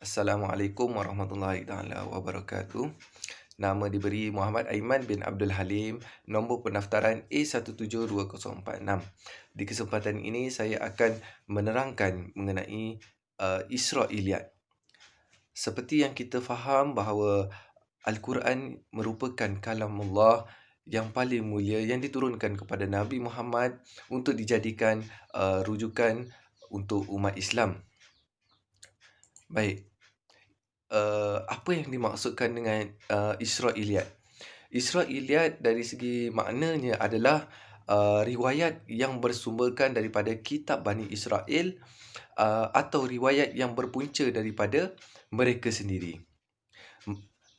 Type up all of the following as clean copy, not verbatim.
Assalamualaikum warahmatullahi taala wabarakatuh. Nama diberi Muhammad Aiman bin Abdul Halim, nombor pendaftaran A172046. Di kesempatan ini saya akan menerangkan mengenai Israiliyat. Seperti yang kita faham bahawa Al-Quran merupakan kalam Allah yang paling mulia yang diturunkan kepada Nabi Muhammad untuk dijadikan rujukan untuk umat Islam. Baik, apa yang dimaksudkan dengan Israiliyat? Israiliyat dari segi maknanya adalah riwayat yang bersumberkan daripada kitab Bani Israel atau riwayat yang berpunca daripada mereka sendiri.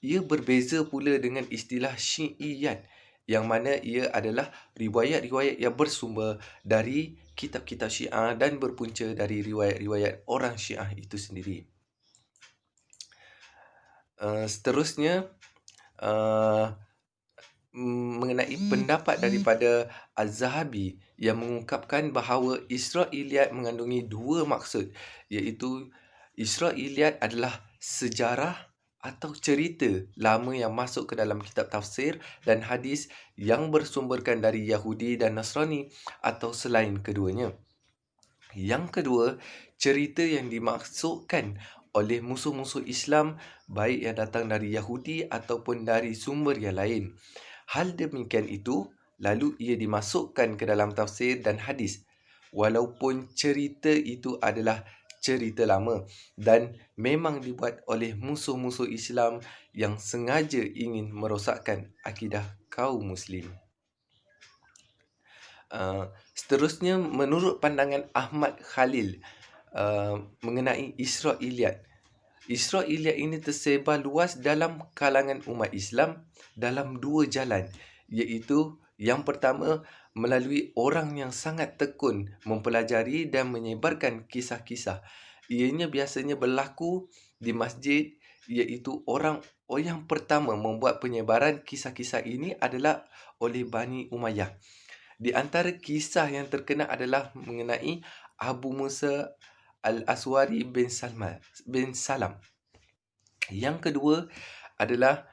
Ia berbeza pula dengan istilah Syi'iyat yang mana ia adalah riwayat-riwayat yang bersumber dari kitab-kitab Syiah dan berpunca dari riwayat-riwayat orang Syiah itu sendiri. Seterusnya, mengenai pendapat daripada Az-Zahabi yang mengungkapkan bahawa Israiliyat mengandungi dua maksud, iaitu Israiliyat adalah sejarah atau cerita lama yang masuk ke dalam kitab tafsir dan hadis yang bersumberkan dari Yahudi dan Nasrani atau selain keduanya. Yang kedua, cerita yang dimaksudkan oleh musuh-musuh Islam baik yang datang dari Yahudi ataupun dari sumber yang lain. Hal demikian itu, lalu ia dimasukkan ke dalam tafsir dan hadis. Walaupun cerita itu adalah cerita lama dan memang dibuat oleh musuh-musuh Islam yang sengaja ingin merosakkan akidah kaum Muslim. Seterusnya, menurut pandangan Ahmad Khalil mengenai Israiliyat. Israiliyat ini tersebar luas dalam kalangan umat Islam dalam dua jalan, iaitu yang pertama melalui orang yang sangat tekun mempelajari dan menyebarkan kisah-kisah. Ianya biasanya berlaku di masjid, iaitu orang yang pertama membuat penyebaran kisah-kisah ini adalah oleh Bani Umayyah. Di antara kisah yang terkenal adalah mengenai Abu Musa Al-Aswari bin Salam. Yang kedua adalah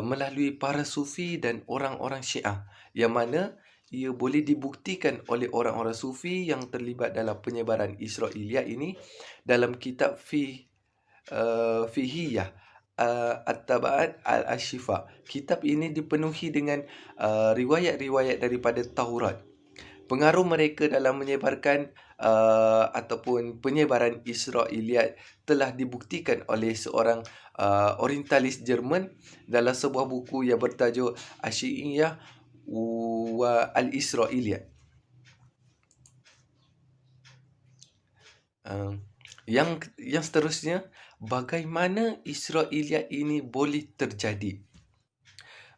melalui para sufi dan orang-orang Syiah, yang mana ia boleh dibuktikan oleh orang-orang sufi yang terlibat dalam penyebaran Israiliyat ini dalam kitab Fihiyah At-Taba'at Al-Ashifa. Kitab ini dipenuhi dengan riwayat-riwayat daripada Taurat. Pengaruh mereka dalam menyebarkan ataupun penyebaran Israiliyat telah dibuktikan oleh seorang orientalis Jerman dalam sebuah buku yang bertajuk Asy-Syi'iyah wa Al-Israiliyat. Yang seterusnya, bagaimana Israiliyat ini boleh terjadi?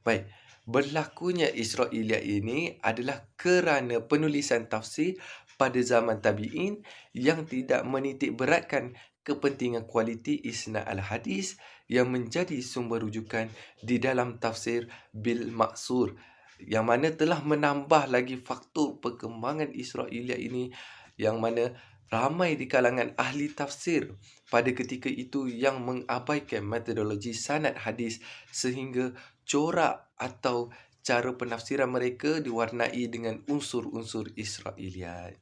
Baik, berlakunya Israiliyat ini adalah kerana penulisan tafsir pada zaman tabi'in yang tidak menitik beratkan kepentingan kualiti isnad al-hadis yang menjadi sumber rujukan di dalam tafsir bil maksur, yang mana telah menambah lagi faktor perkembangan Israiliyat ini, yang mana ramai di kalangan ahli tafsir pada ketika itu yang mengabaikan metodologi sanad hadis sehingga corak atau cara penafsiran mereka diwarnai dengan unsur-unsur Israiliyat.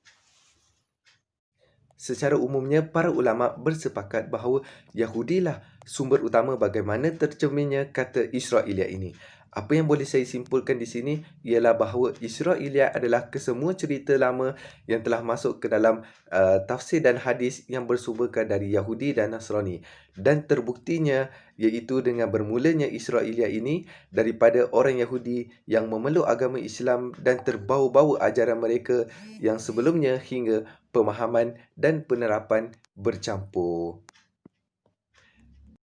Secara umumnya, para ulama bersepakat bahawa Yahudilah sumber utama bagaimana tercerminnya kata Israiliyat ini. Apa yang boleh saya simpulkan di sini ialah bahawa Israiliyat adalah kesemua cerita lama yang telah masuk ke dalam tafsir dan hadis yang bersumberkan dari Yahudi dan Nasrani. Dan terbuktinya iaitu dengan bermulanya Israiliyat ini daripada orang Yahudi yang memeluk agama Islam dan terbawa-bawa ajaran mereka yang sebelumnya hingga pemahaman dan penerapan bercampur.